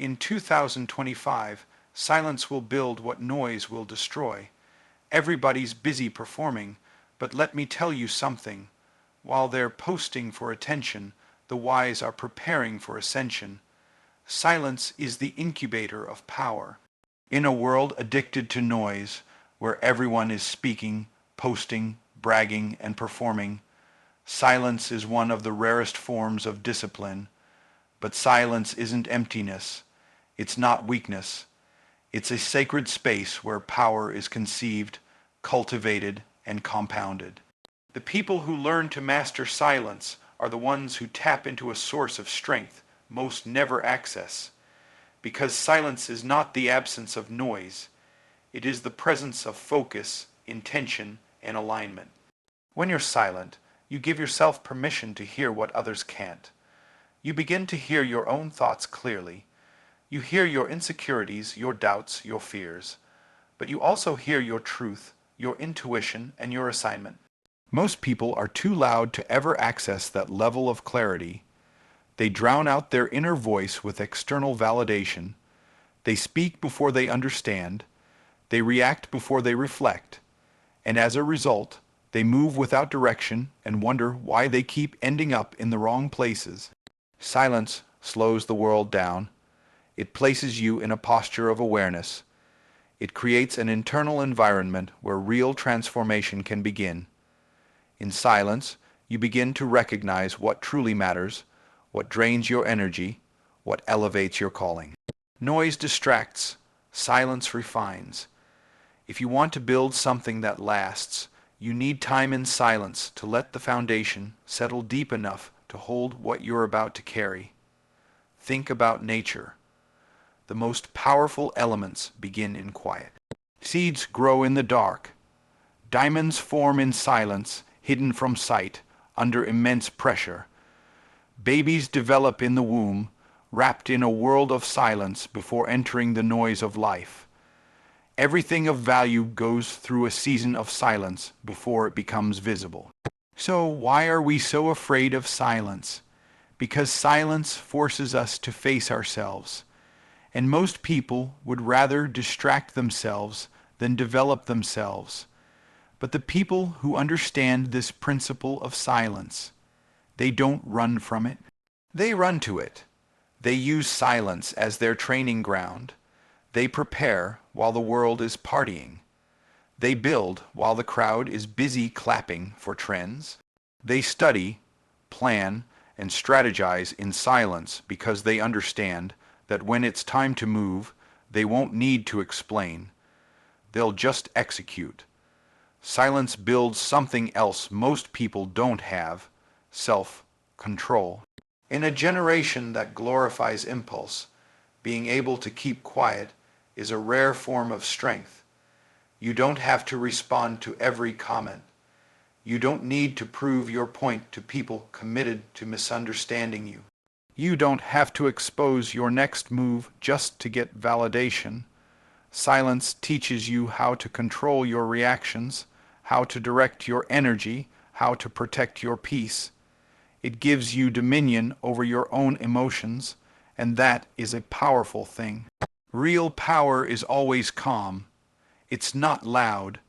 In 2025, silence will build what noise will destroy. Everybody's busy performing, but let me tell you something. While they're posting for attention, the wise are preparing for ascension. Silence is the incubator of power. In a world addicted to noise, where everyone is speaking, posting, bragging, and performing, silence is one of the rarest forms of discipline. But silence isn't emptiness. It's not weakness. It's a sacred space where power is conceived, cultivated, and compounded. The people who learn to master silence are the ones who tap into a source of strength most never access. Because silence is not the absence of noise. It is the presence of focus, intention, and alignment. When you're silent, you give yourself permission to hear what others can't. You begin to hear your own thoughts clearly. You hear your insecurities, your doubts, your fears. But you also hear your truth, your intuition, and your assignment. Most people are too loud to ever access that level of clarity. They drown out their inner voice with external validation. They speak before they understand. They react before they reflect. And as a result, they move without direction and wonder why they keep ending up in the wrong places. Silence slows the world down. It places you in a posture of awareness. It creates an internal environment where real transformation can begin. In silence, you begin to recognize what truly matters, what drains your energy, what elevates your calling. Noise distracts, silence refines. If you want to build something that lasts, you need time in silence to let the foundation settle deep enough to hold what you're about to carry. Think about nature. The most powerful elements begin in quiet. Seeds grow in the dark. Diamonds form in silence, hidden from sight, under immense pressure. Babies develop in the womb, wrapped in a world of silence before entering the noise of life. Everything of value goes through a season of silence before it becomes visible. So why are we so afraid of silence? Because silence forces us to face ourselves. And most people would rather distract themselves than develop themselves. But the people who understand this principle of silence, they don't run from it. They run to it. They use silence as their training ground. They prepare while the world is partying. They build while the crowd is busy clapping for trends. They study, plan, and strategize in silence because they understand that when it's time to move, they won't need to explain. They'll just execute. Silence builds something else most people don't have: self-control. In a generation that glorifies impulse, being able to keep quiet is a rare form of strength. You don't have to respond to every comment. You don't need to prove your point to people committed to misunderstanding you. You don't have to expose your next move just to get validation. Silence teaches you how to control your reactions, how to direct your energy, how to protect your peace. It gives you dominion over your own emotions, and that is a powerful thing. Real power is always calm. It's not loud.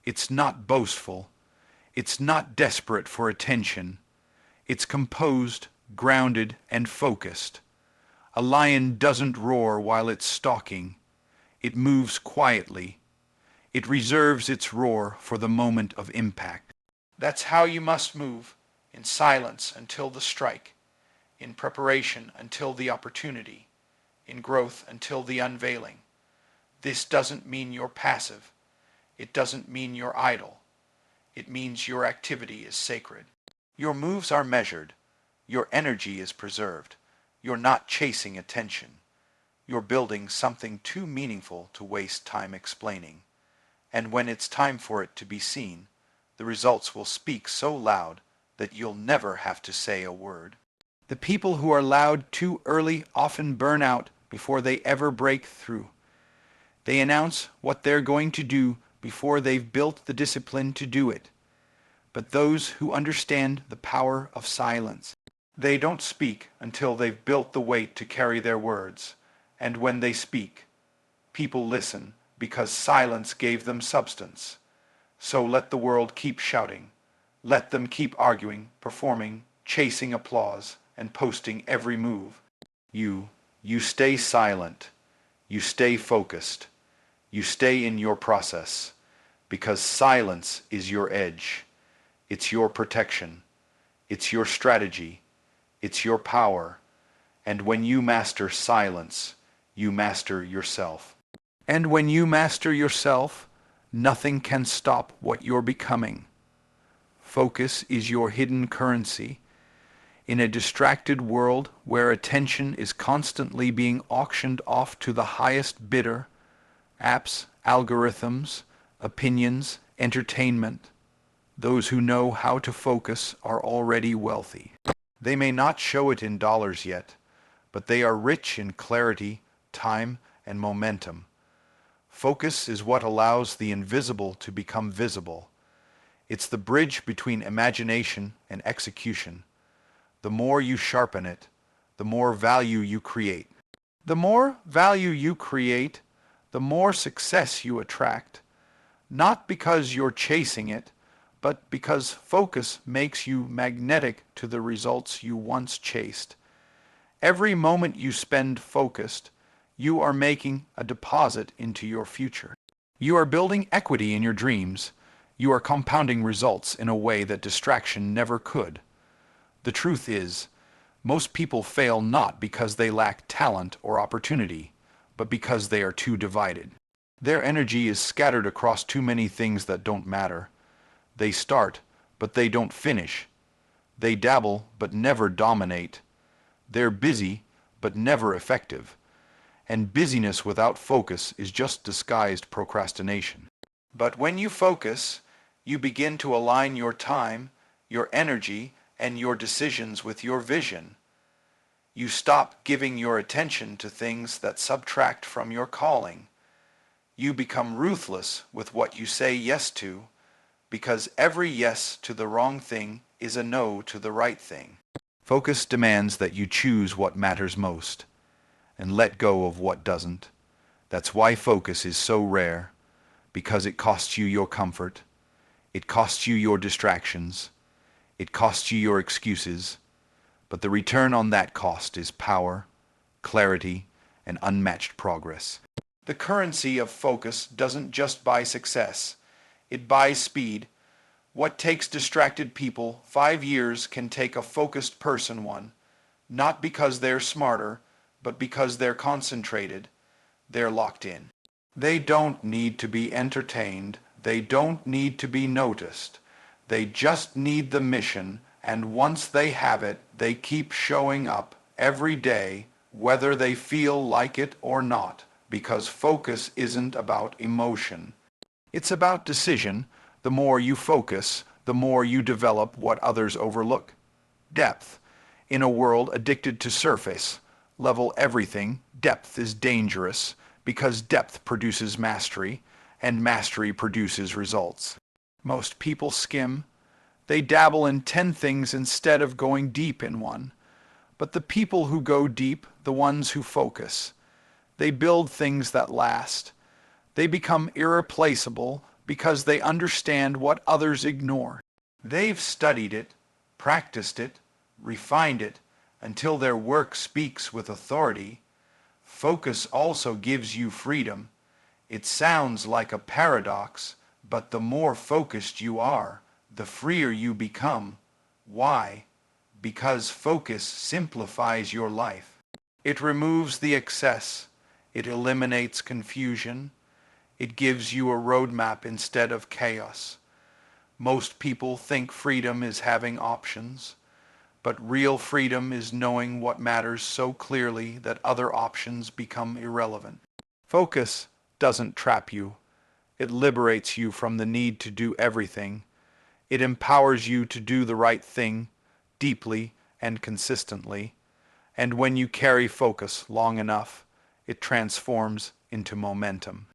It's not boastful. It's not desperate for attention. It's composed, grounded, and focused. A lion doesn't roar while it's stalking. It moves quietly. It reserves its roar for the moment of impact. That's how you must move, in silence until the strike, in preparation until the opportunity, in growth until the unveiling. This doesn't mean you're passive. It doesn't mean you're idle. It means your activity is sacred. Your moves are measured. Your energy is preserved. You're not chasing attention. You're building something too meaningful to waste time explaining. And when it's time for it to be seen, the results will speak so loud that you'll never have to say a word. The people who are loud too early often burn out before they ever break through. They announce what they're going to do before they've built the discipline to do it. But those who understand the power of silence, they don't speak until they've built the weight to carry their words. And when they speak, people listen because silence gave them substance. So let the world keep shouting. Let them keep arguing, performing, chasing applause, and posting every move. You stay silent. You stay focused. You stay in your process, because silence is your edge. It's your protection. It's your strategy. It's your power. And when you master silence, you master yourself. And when you master yourself, nothing can stop what you're becoming. Focus is your hidden currency. In a distracted world where attention is constantly being auctioned off to the highest bidder, apps, algorithms, opinions, entertainment, those who know how to focus are already wealthy. They may not show it in dollars yet, but they are rich in clarity, time, and momentum. Focus is what allows the invisible to become visible. It's the bridge between imagination and execution. The more you sharpen it, the more value you create. The more value you create, the more success you attract. Not because you're chasing it, but because focus makes you magnetic to the results you once chased. Every moment you spend focused, you are making a deposit into your future. You are building equity in your dreams. You are compounding results in a way that distraction never could. The truth is, most people fail not because they lack talent or opportunity, but because they are too divided. Their energy is scattered across too many things that don't matter. They start, but they don't finish. They dabble, but never dominate. They're busy, but never effective. And busyness without focus is just disguised procrastination. But when you focus, you begin to align your time, your energy, and your decisions with your vision. You stop giving your attention to things that subtract from your calling. You become ruthless with what you say yes to, because every yes to the wrong thing is a no to the right thing. Focus demands that you choose what matters most and let go of what doesn't. That's why focus is so rare, because it costs you your comfort, it costs you your distractions, it costs you your excuses, but the return on that cost is power, clarity, and unmatched progress. The currency of focus doesn't just buy success, it buys speed. What takes distracted people 5 years can take a focused person one, not because they're smarter, but because they're concentrated, they're locked in. They don't need to be entertained, they don't need to be noticed. They just need the mission, and once they have it, they keep showing up every day, whether they feel like it or not, because focus isn't about emotion. It's about decision. The more you focus, the more you develop what others overlook. Depth. In a world addicted to surface level everything, depth is dangerous because depth produces mastery, and mastery produces results. Most people skim. They dabble in 10 things instead of going deep in one. But the people who go deep, the ones who focus, they build things that last. They become irreplaceable because they understand what others ignore. They've studied it, practiced it, refined it, until their work speaks with authority. Focus also gives you freedom. It sounds like a paradox, but the more focused you are, the freer you become. Why? Because focus simplifies your life. It removes the excess. It eliminates confusion. It gives you a roadmap instead of chaos. Most people think freedom is having options, but real freedom is knowing what matters so clearly that other options become irrelevant. Focus doesn't trap you. It liberates you from the need to do everything. It empowers you to do the right thing deeply and consistently. And when you carry focus long enough, it transforms into momentum.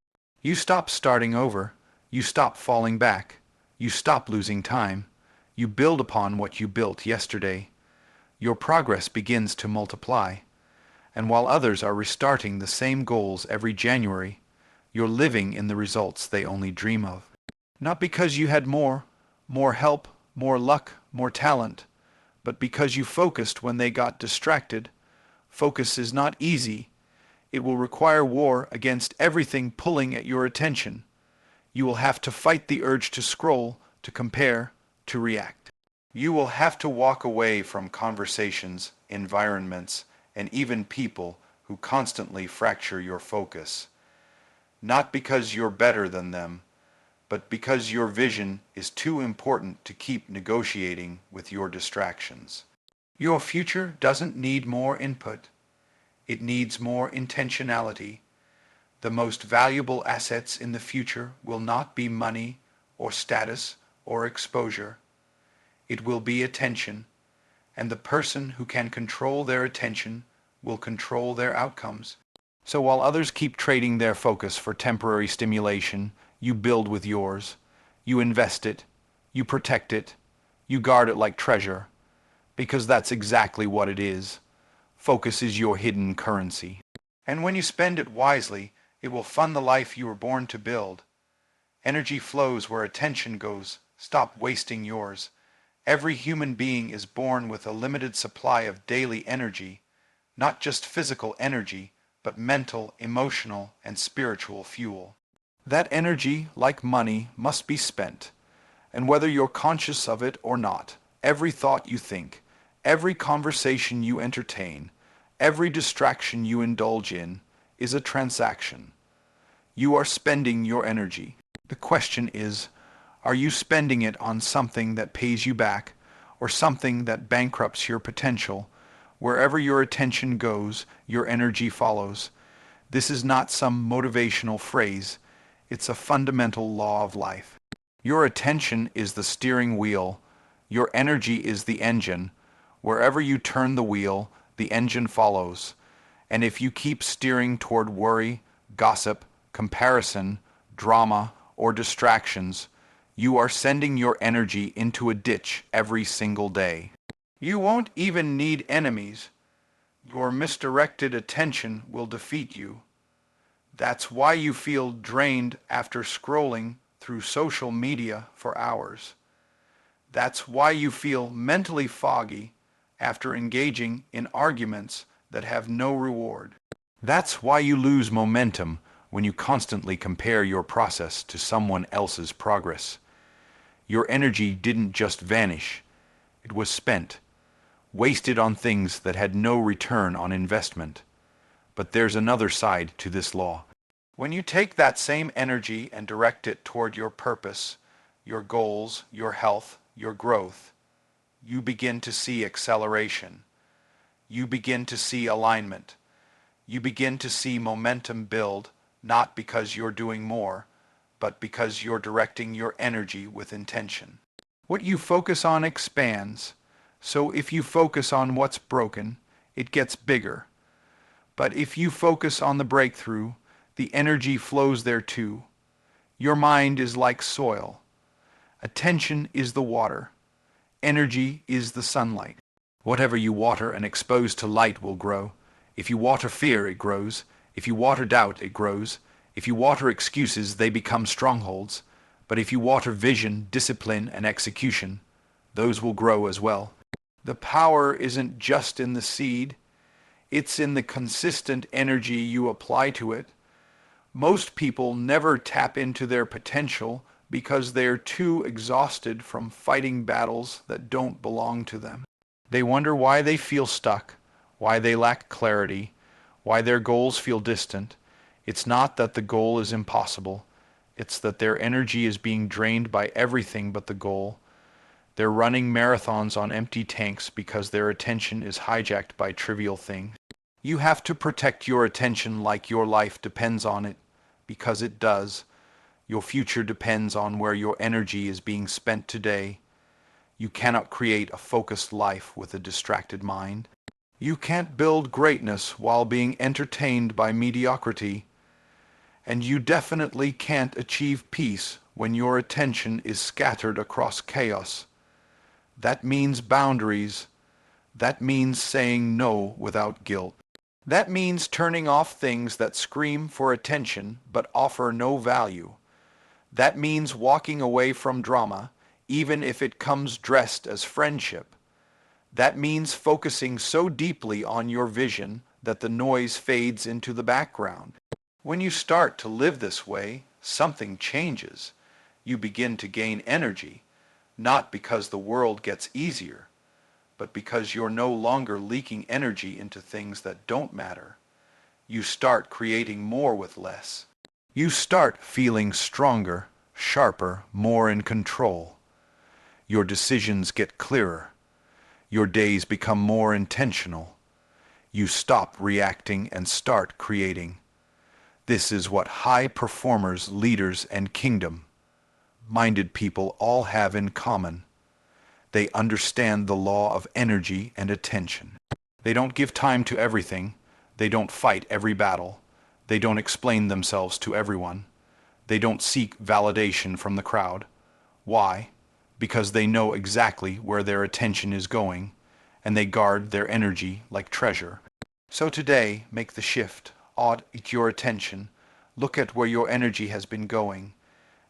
You stop starting over. You stop falling back. You stop losing time. You build upon what you built yesterday. Your progress begins to multiply. And while others are restarting the same goals every January, you're living in the results they only dream of. Not because you had more help, more luck, more talent, but because you focused when they got distracted. Focus is not easy. It will require war against everything pulling at your attention. You will have to fight the urge to scroll, to compare, to react. You will have to walk away from conversations, environments, and even people who constantly fracture your focus. Not because you're better than them, but because your vision is too important to keep negotiating with your distractions. Your future doesn't need more input. It needs more intentionality. The most valuable assets in the future will not be money or status or exposure. It will be attention, and the person who can control their attention will control their outcomes. So while others keep trading their focus for temporary stimulation, you build with yours. You invest it. You protect it. You guard it like treasure. Because that's exactly what it is. Focus is your hidden currency. And when you spend it wisely, it will fund the life you were born to build. Energy flows where attention goes. Stop wasting yours. Every human being is born with a limited supply of daily energy, not just physical energy, but mental, emotional, and spiritual fuel. That energy, like money, must be spent. And whether you're conscious of it or not, every thought you think, every conversation you entertain, every distraction you indulge in, is a transaction. You are spending your energy. The question is, are you spending it on something that pays you back, or something that bankrupts your potential? Wherever your attention goes, your energy follows. This is not some motivational phrase. It's a fundamental law of life. Your attention is the steering wheel. Your energy is the engine. Wherever you turn the wheel, the engine follows. And if you keep steering toward worry, gossip, comparison, drama, or distractions, you are sending your energy into a ditch every single day. You won't even need enemies. Your misdirected attention will defeat you. That's why you feel drained after scrolling through social media for hours. That's why you feel mentally foggy after engaging in arguments that have no reward. That's why you lose momentum when you constantly compare your process to someone else's progress. Your energy didn't just vanish. It was spent, wasted on things that had no return on investment. But there's another side to this law. When you take that same energy and direct it toward your purpose, your goals, your health, your growth, you begin to see acceleration. You begin to see alignment. You begin to see momentum build, not because you're doing more, but because you're directing your energy with intention. What you focus on expands. So if you focus on what's broken, it gets bigger. But if you focus on the breakthrough, the energy flows there too. Your mind is like soil. Attention is the water. Energy is the sunlight. Whatever you water and expose to light will grow. If you water fear, it grows. If you water doubt, it grows. If you water excuses, they become strongholds. But if you water vision, discipline, and execution, those will grow as well. The power isn't just in the seed. It's in the consistent energy you apply to it. Most people never tap into their potential because they're too exhausted from fighting battles that don't belong to them. They wonder why they feel stuck, why they lack clarity, why their goals feel distant. It's not that the goal is impossible. It's that their energy is being drained by everything but the goal. They're running marathons on empty tanks because their attention is hijacked by trivial things. You have to protect your attention like your life depends on it, because it does. Your future depends on where your energy is being spent today. You cannot create a focused life with a distracted mind. You can't build greatness while being entertained by mediocrity. And you definitely can't achieve peace when your attention is scattered across chaos. That means boundaries. That means saying no without guilt. That means turning off things that scream for attention but offer no value. That means walking away from drama, even if it comes dressed as friendship. That means focusing so deeply on your vision that the noise fades into the background. When you start to live this way, something changes. You begin to gain energy, not because the world gets easier, but because you're no longer leaking energy into things that don't matter. You start creating more with less. You start feeling stronger, sharper, more in control. Your decisions get clearer. Your days become more intentional. You stop reacting and start creating. This is what high performers, leaders, and kingdom-minded people all have in common. They understand the law of energy and attention. They don't give time to everything. They don't fight every battle. They don't explain themselves to everyone. They don't seek validation from the crowd. Why? Because they know exactly where their attention is going, and they guard their energy like treasure. So today, make the shift. Audit your attention. Look at where your energy has been going,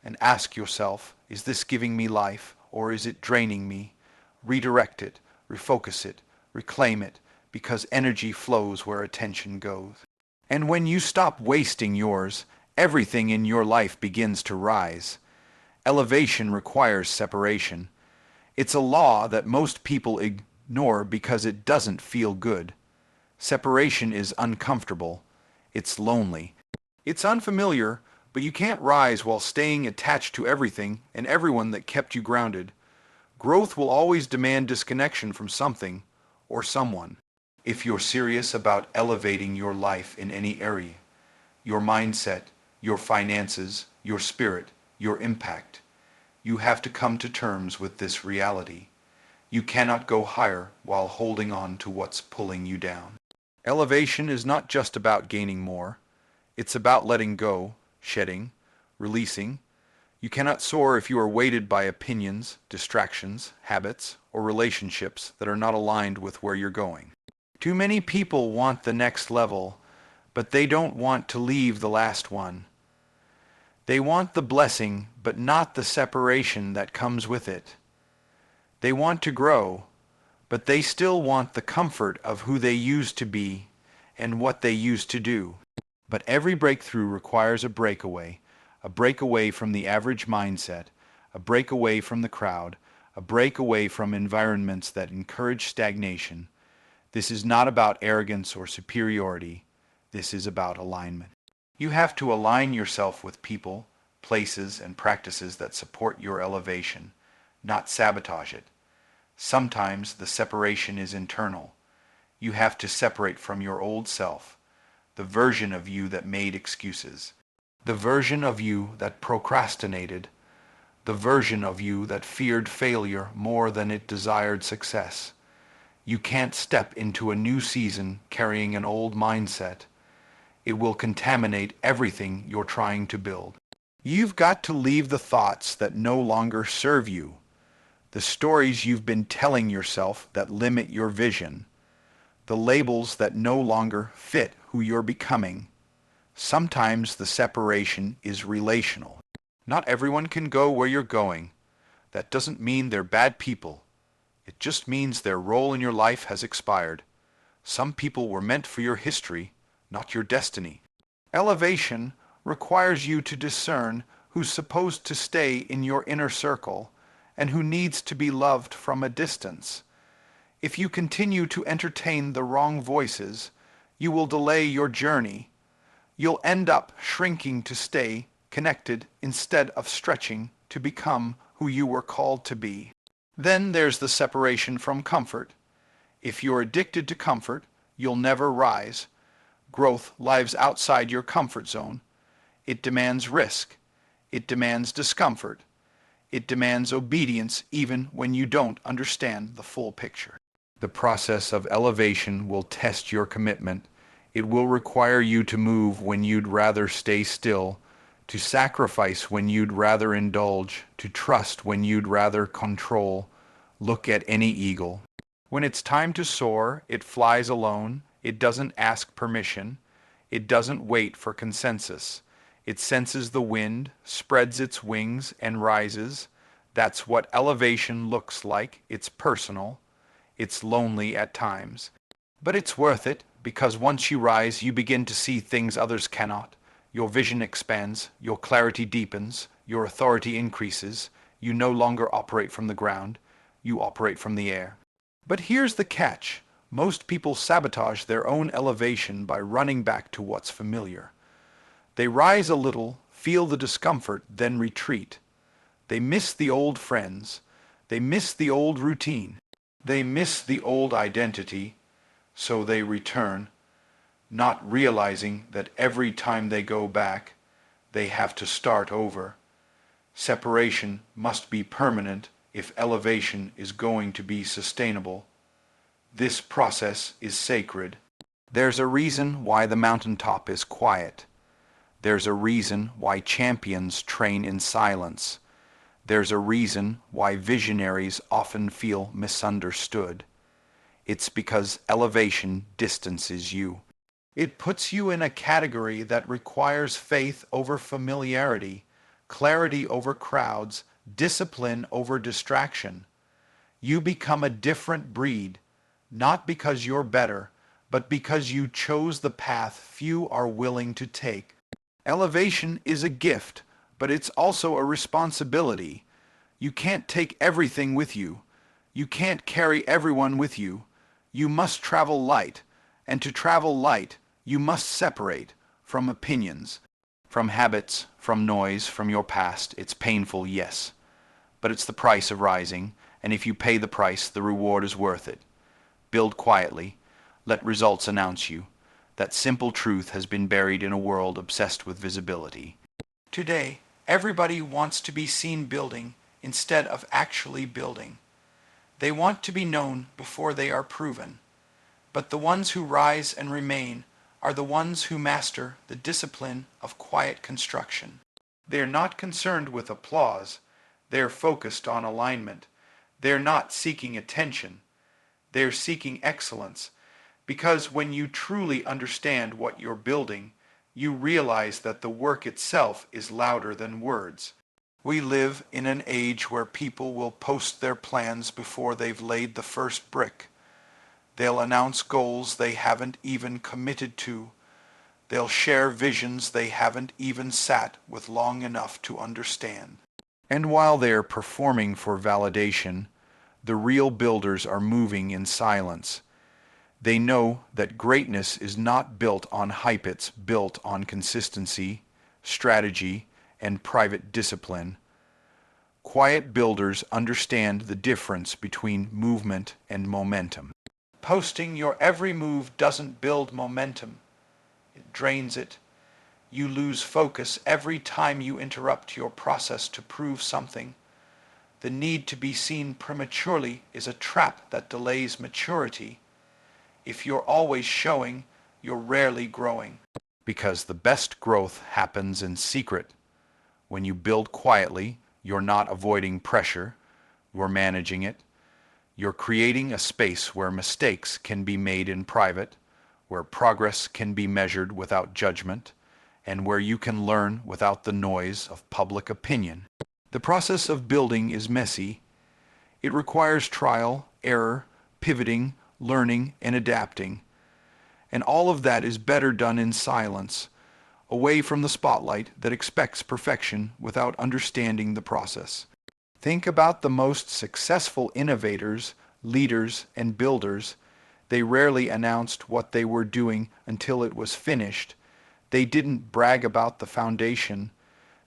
and ask yourself, is this giving me life, or is it draining me? Redirect it, refocus it, reclaim it, because energy flows where attention goes. And when you stop wasting yours, everything in your life begins to rise. Elevation requires separation. It's a law that most people ignore because it doesn't feel good. Separation is uncomfortable. It's lonely. It's unfamiliar, but you can't rise while staying attached to everything and everyone that kept you grounded. Growth will always demand disconnection from something or someone. If you're serious about elevating your life in any area, your mindset, your finances, your spirit, your impact, you have to come to terms with this reality. You cannot go higher while holding on to what's pulling you down. Elevation is not just about gaining more. It's about letting go, shedding, releasing. You cannot soar if you are weighted by opinions, distractions, habits, or relationships that are not aligned with where you're going. Too many people want the next level, but they don't want to leave the last one. They want the blessing, but not the separation that comes with it. They want to grow, but they still want the comfort of who they used to be and what they used to do. But every breakthrough requires a breakaway from the average mindset, a breakaway from the crowd, a breakaway from environments that encourage stagnation. This is not about arrogance or superiority. This is about alignment. You have to align yourself with people, places, and practices that support your elevation, not sabotage it. Sometimes the separation is internal. You have to separate from your old self, the version of you that made excuses, the version of you that procrastinated, the version of you that feared failure more than it desired success. You can't step into a new season carrying an old mindset. It will contaminate everything you're trying to build. You've got to leave the thoughts that no longer serve you, the stories you've been telling yourself that limit your vision, the labels that no longer fit who you're becoming. Sometimes the separation is relational. Not everyone can go where you're going. That doesn't mean they're bad people. It just means their role in your life has expired. Some people were meant for your history, not your destiny. Elevation requires you to discern who's supposed to stay in your inner circle and who needs to be loved from a distance. If you continue to entertain the wrong voices, you will delay your journey. You'll end up shrinking to stay connected instead of stretching to become who you were called to be. Then there's the separation from comfort. If you're addicted to comfort, you'll never rise. Growth lives outside your comfort zone. It demands risk. It demands discomfort. It demands obedience even when you don't understand the full picture. The process of elevation will test your commitment. It will require you to move when you'd rather stay still, to sacrifice when you'd rather indulge, to trust when you'd rather control. Look at any eagle. When it's time to soar, it flies alone. It doesn't ask permission. It doesn't wait for consensus. It senses the wind, spreads its wings, and rises. That's what elevation looks like. It's personal. It's lonely at times. But it's worth it, because once you rise, you begin to see things others cannot. Your vision expands, your clarity deepens, your authority increases. You no longer operate from the ground, you operate from the air. But here's the catch. Most people sabotage their own elevation by running back to what's familiar. They rise a little, feel the discomfort, then retreat. They miss the old friends. They miss the old routine. They miss the old identity, so they return, not realizing that every time they go back, they have to start over. Separation must be permanent if elevation is going to be sustainable. This process is sacred. There's a reason why the mountaintop is quiet. There's a reason why champions train in silence. There's a reason why visionaries often feel misunderstood. It's because elevation distances you. It puts you in a category that requires faith over familiarity, clarity over crowds, discipline over distraction. You become a different breed, not because you're better, but because you chose the path few are willing to take. Elevation is a gift, but it's also a responsibility. You can't take everything with you. You can't carry everyone with you. You must travel light, and to travel light, you must separate from opinions, from habits, from noise, from your past. It's painful, yes, but it's the price of rising, and if you pay the price, the reward is worth it. Build quietly. Let results announce you. That simple truth has been buried in a world obsessed with visibility. Today, everybody wants to be seen building instead of actually building. They want to be known before they are proven. But the ones who rise and remain are the ones who master the discipline of quiet construction. They're not concerned with applause. They're focused on alignment. They're not seeking attention. They're seeking excellence. Because when you truly understand what you're building, you realize that the work itself is louder than words. We live in an age where people will post their plans before they've laid the first brick. They'll announce goals they haven't even committed to. They'll share visions they haven't even sat with long enough to understand. And while they're performing for validation, the real builders are moving in silence. They know that greatness is not built on hype, it's built on consistency, strategy, and private discipline. Quiet builders understand the difference between movement and momentum. Posting your every move doesn't build momentum. It drains it. You lose focus every time you interrupt your process to prove something. The need to be seen prematurely is a trap that delays maturity. If you're always showing, you're rarely growing. Because the best growth happens in secret. When you build quietly, you're not avoiding pressure, you're managing it. You're creating a space where mistakes can be made in private, where progress can be measured without judgment, and where you can learn without the noise of public opinion. The process of building is messy. It requires trial, error, pivoting, learning, and adapting. And all of that is better done in silence, away from the spotlight that expects perfection without understanding the process. Think about the most successful innovators, leaders, and builders. They rarely announced what they were doing until it was finished. They didn't brag about the foundation.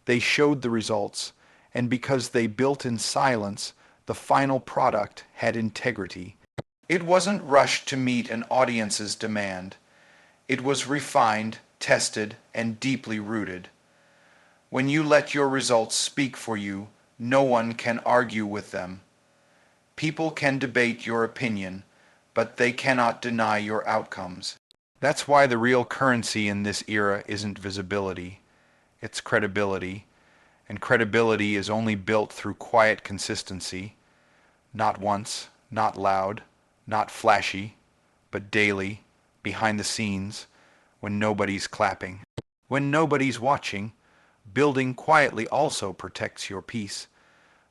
They showed the results, and because they built in silence, the final product had integrity. It wasn't rushed to meet an audience's demand. It was refined, tested, and deeply rooted. When you let your results speak for you, no one can argue with them. People can debate your opinion, but they cannot deny your outcomes. That's why the real currency in this era isn't visibility, it's credibility. And credibility is only built through quiet consistency, not once, not loud, not flashy, but daily, behind the scenes, when nobody's clapping. When nobody's watching, building quietly also protects your peace.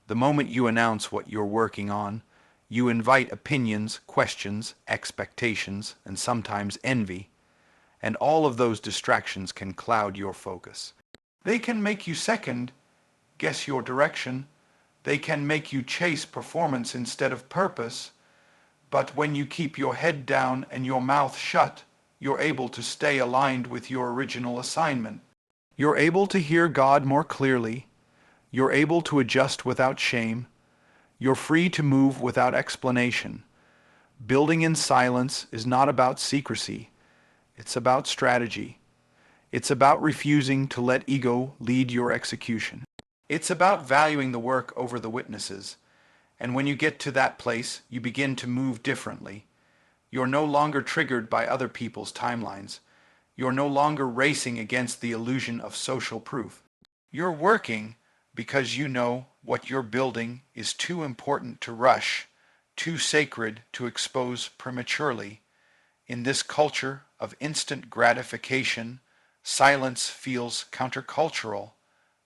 The moment you announce what you're working on, you invite opinions, questions, expectations, and sometimes envy, and all of those distractions can cloud your focus. They can make you second guess your direction. They can make you chase performance instead of purpose. But when you keep your head down and your mouth shut, you're able to stay aligned with your original assignment. You're able to hear God more clearly. You're able to adjust without shame. You're free to move without explanation. Building in silence is not about secrecy. It's about strategy. It's about refusing to let ego lead your execution. It's about valuing the work over the witnesses. And when you get to that place, you begin to move differently. You're no longer triggered by other people's timelines. You're no longer racing against the illusion of social proof. You're working because you know what you're building is too important to rush, too sacred to expose prematurely. In this culture of instant gratification, silence feels countercultural,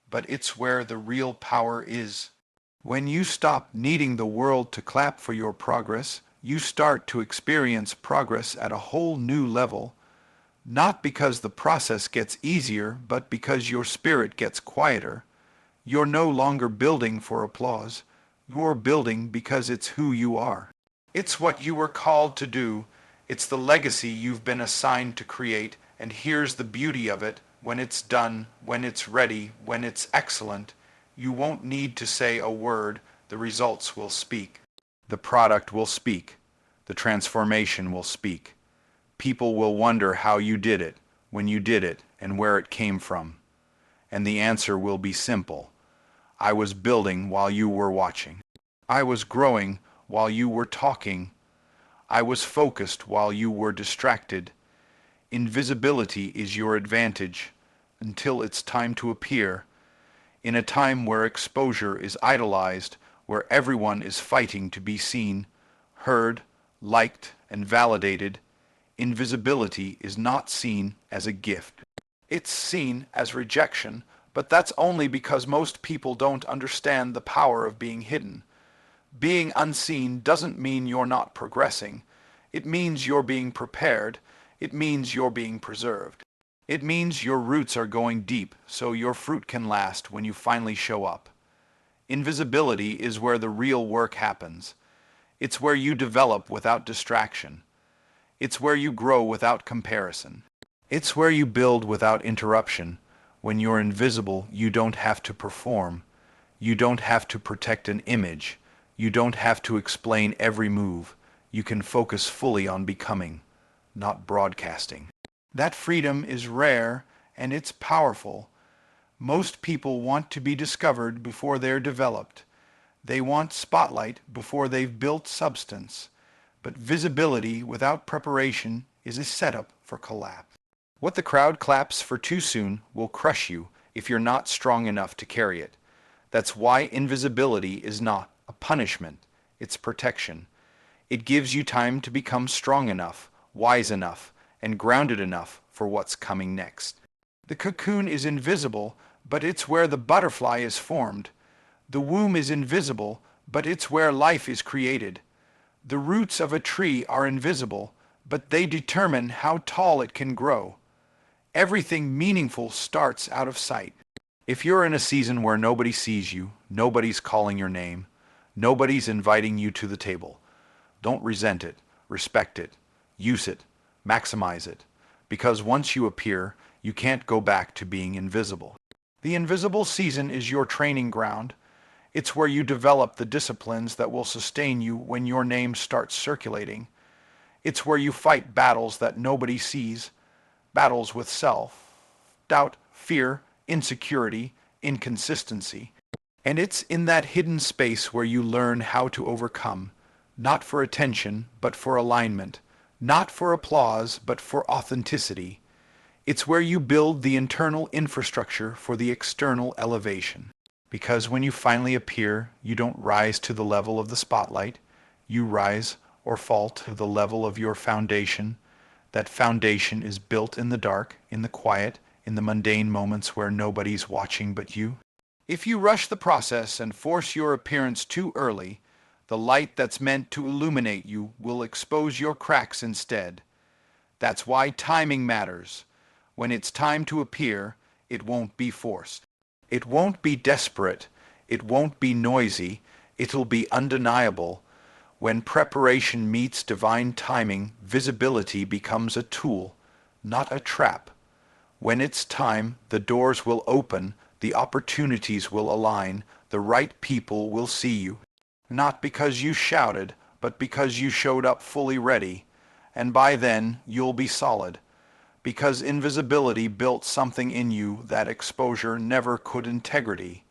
but it's where the real power is. When you stop needing the world to clap for your progress, you start to experience progress at a whole new level, not because the process gets easier, but because your spirit gets quieter. You're no longer building for applause. You're building because it's who you are. It's what you were called to do. It's the legacy you've been assigned to create, and here's the beauty of it. When it's done, when it's ready, when it's excellent, you won't need to say a word. The results will speak. The product will speak. The transformation will speak. People will wonder how you did it, when you did it, and where it came from. And the answer will be simple. I was building while you were watching. I was growing while you were talking. I was focused while you were distracted. Invisibility is your advantage until it's time to appear. In a time where exposure is idolized, where everyone is fighting to be seen, heard, liked, and validated, invisibility is not seen as a gift. It's seen as rejection, but that's only because most people don't understand the power of being hidden. Being unseen doesn't mean you're not progressing. It means you're being prepared. It means you're being preserved. It means your roots are going deep so your fruit can last when you finally show up. Invisibility is where the real work happens. It's where you develop without distraction. It's where you grow without comparison. It's where you build without interruption. When you're invisible, you don't have to perform. You don't have to protect an image. You don't have to explain every move. You can focus fully on becoming, not broadcasting. That freedom is rare and it's powerful. Most people want to be discovered before they're developed. They want spotlight before they've built substance. But visibility without preparation is a setup for collapse. What the crowd claps for too soon will crush you if you're not strong enough to carry it. That's why invisibility is not a punishment, it's protection. It gives you time to become strong enough, wise enough, and grounded enough for what's coming next. The cocoon is invisible, but it's where the butterfly is formed. The womb is invisible, but it's where life is created. The roots of a tree are invisible, but they determine how tall it can grow. Everything meaningful starts out of sight. If you're in a season where nobody sees you, nobody's calling your name, nobody's inviting you to the table, don't resent it, respect it, use it, maximize it, because once you appear, you can't go back to being invisible. The invisible season is your training ground. It's where you develop the disciplines that will sustain you when your name starts circulating. It's where you fight battles that nobody sees, battles with self, doubt, fear, insecurity, inconsistency. And it's in that hidden space where you learn how to overcome, not for attention, but for alignment, not for applause, but for authenticity. It's where you build the internal infrastructure for the external elevation. Because when you finally appear, you don't rise to the level of the spotlight, you rise or fall to the level of your foundation. That foundation is built in the dark, in the quiet, in the mundane moments where nobody's watching but you. If you rush the process and force your appearance too early, the light that's meant to illuminate you will expose your cracks instead. That's why timing matters. When it's time to appear, it won't be forced. It won't be desperate. It won't be noisy. It'll be undeniable. When preparation meets divine timing, visibility becomes a tool, not a trap. When it's time, the doors will open, the opportunities will align, the right people will see you. Not because you shouted, but because you showed up fully ready. And by then, you'll be solid. Because invisibility built something in you that exposure never could. Integrity.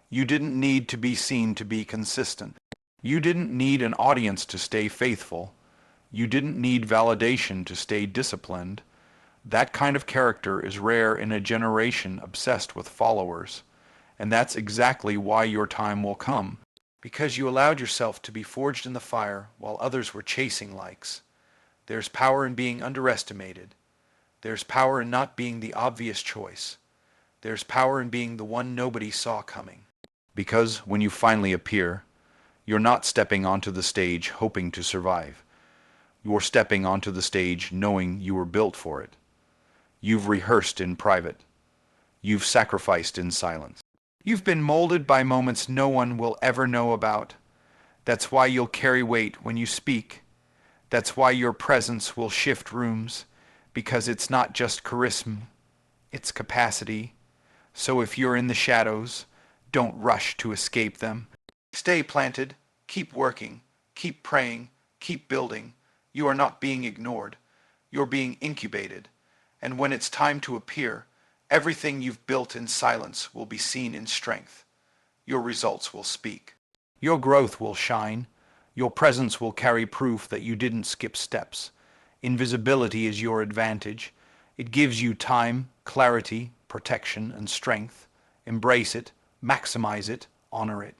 You didn't need to be seen to be consistent. You didn't need an audience to stay faithful. You didn't need validation to stay disciplined. That kind of character is rare in a generation obsessed with followers. And that's exactly why your time will come. Because you allowed yourself to be forged in the fire while others were chasing likes. There's power in being underestimated. There's power in not being the obvious choice. There's power in being the one nobody saw coming. Because when you finally appear, you're not stepping onto the stage hoping to survive. You're stepping onto the stage knowing you were built for it. You've rehearsed in private. You've sacrificed in silence. You've been molded by moments no one will ever know about. That's why you'll carry weight when you speak. That's why your presence will shift rooms, because it's not just charisma, it's capacity. So if you're in the shadows, don't rush to escape them. Stay planted, keep working, keep praying, keep building. You are not being ignored. You're being incubated. And when it's time to appear, everything you've built in silence will be seen in strength. Your results will speak. Your growth will shine. Your presence will carry proof that you didn't skip steps. Invisibility is your advantage. It gives you time, clarity, protection, and strength. Embrace it, maximize it, honor it.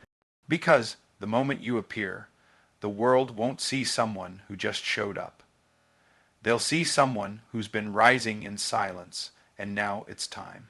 Because the moment you appear, the world won't see someone who just showed up. They'll see someone who's been rising in silence, and now it's time.